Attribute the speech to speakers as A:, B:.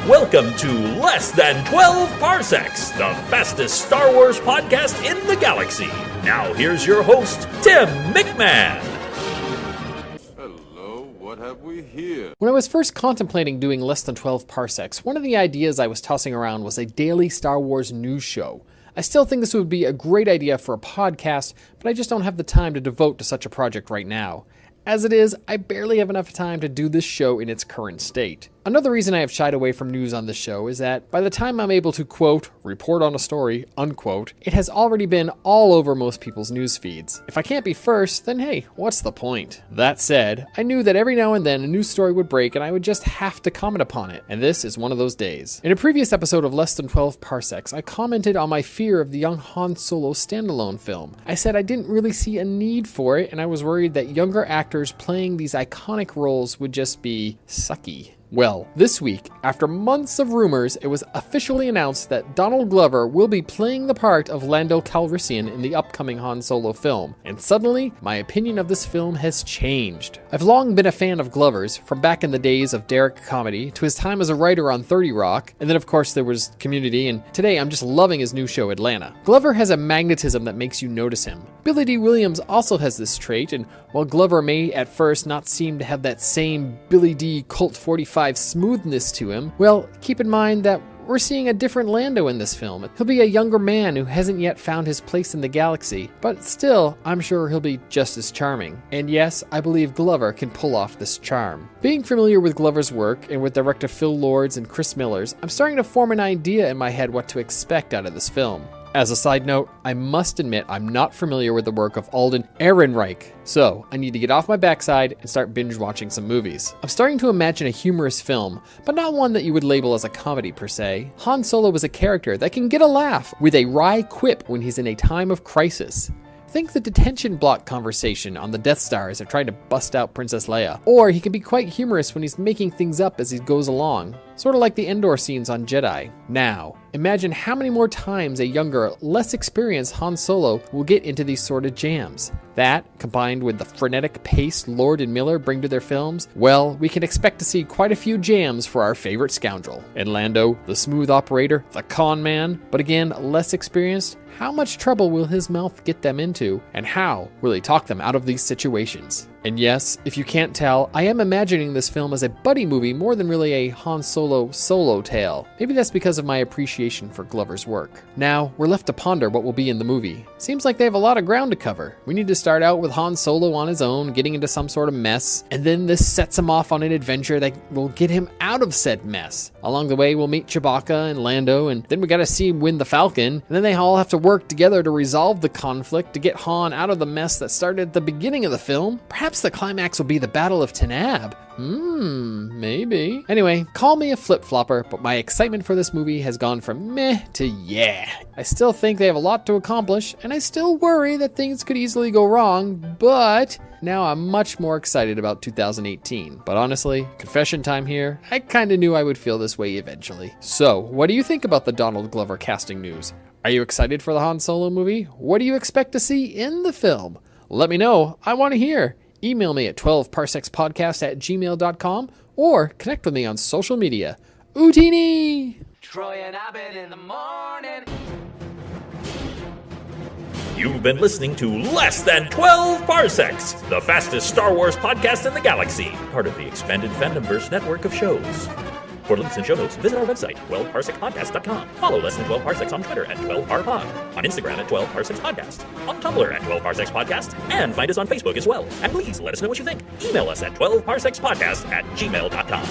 A: Welcome to Less Than 12 Parsecs, the fastest Star Wars podcast in the galaxy. Now here's your host, Tim McMahon.
B: Hello, what have we here?
C: When I was first contemplating doing Less Than 12 Parsecs, one of the ideas I was tossing around was a daily Star Wars news show. I still think this would be a great idea for a podcast, but I just don't have the time to devote to such a project right now. As it is, I barely have enough time to do this show in its current state. Another reason I have shied away from news on this show is that by the time I'm able to, quote, report on a story, unquote, it has already been all over most people's news feeds. If I can't be first, then hey, what's the point? That said, I knew that every now and then a news story would break and I would just have to comment upon it, and this is one of those days. In a previous episode of Less Than 12 Parsecs, I commented on my fear of the young Han Solo standalone film. I said I didn't really see a need for it, and I was worried that younger actors playing these iconic roles would just be sucky. Well, this week, after months of rumors, it was officially announced that Donald Glover will be playing the part of Lando Calrissian in the upcoming Han Solo film, and suddenly, my opinion of this film has changed. I've long been a fan of Glover's, from back in the days of Derek Comedy, to his time as a writer on 30 Rock, and then of course there was Community, and today I'm just loving his new show, Atlanta. Glover has a magnetism that makes you notice him. Billy D. Williams also has this trait, and while Glover may at first not seem to have that same Billy D. Colt 45 smoothness to him, well, keep in mind that we're seeing a different Lando in this film. He'll be a younger man who hasn't yet found his place in the galaxy, but still, I'm sure he'll be just as charming. And yes, I believe Glover can pull off this charm. Being familiar with Glover's work, and with director Phil Lord's and Chris Miller's, I'm starting to form an idea in my head what to expect out of this film. As a side note, I must admit I'm not familiar with the work of Alden Ehrenreich, so I need to get off my backside and start binge watching some movies. I'm starting to imagine a humorous film, but not one that you would label as a comedy per se. Han Solo is a character that can get a laugh with a wry quip when he's in a time of crisis. Think the detention block conversation on the Death Star as they're trying to bust out Princess Leia. Or he can be quite humorous when he's making things up as he goes along. Sort of like the Endor scenes on Jedi. Now, imagine how many more times a younger, less experienced Han Solo will get into these sort of jams. That, combined with the frenetic pace Lord and Miller bring to their films, well, we can expect to see quite a few jams for our favorite scoundrel. And Lando, the smooth operator, the con man, but again, less experienced, how much trouble will his mouth get them into, and how will he talk them out of these situations? And yes, if you can't tell, I am imagining this film as a buddy movie more than really a Han Solo solo tale. Maybe that's because of my appreciation for Glover's work. Now, we're left to ponder what will be in the movie. Seems like they have a lot of ground to cover. We need to start out with Han Solo on his own, getting into some sort of mess, and then this sets him off on an adventure that will get him out of said mess. Along the way, we'll meet Chewbacca and Lando, and then we gotta see him win the Falcon, and then they all have to work together to resolve the conflict to get Han out of the mess that started at the beginning of the film. Perhaps the climax will be the Battle of Tanab. Maybe. Anyway, call me a flip-flopper, but my excitement for this movie has gone from meh to yeah. I still think they have a lot to accomplish, and I still worry that things could easily go wrong, but now I'm much more excited about 2018. But honestly, confession time here, I kinda knew I would feel this way eventually. So, what do you think about the Donald Glover casting news? Are you excited for the Han Solo movie? What do you expect to see in the film? Let me know. I want to hear. Email me at 12parsekspodcast@gmail.com or connect with me on social media. Ootini!
D: Troy and Abed in the morning.
A: You've been listening to Less Than 12 Parsecs, the fastest Star Wars podcast in the galaxy, part of the expanded Fandomverse network of shows. For links and show notes, visit our website, 12parsekpodcast.com. Follow Less Than 12 Parsecs on Twitter at 12parpod, on Instagram at 12parsekspodcast, on Tumblr at 12parsekspodcast, and find us on Facebook as well. And please let us know what you think. Email us at 12parsekspodcast@gmail.com.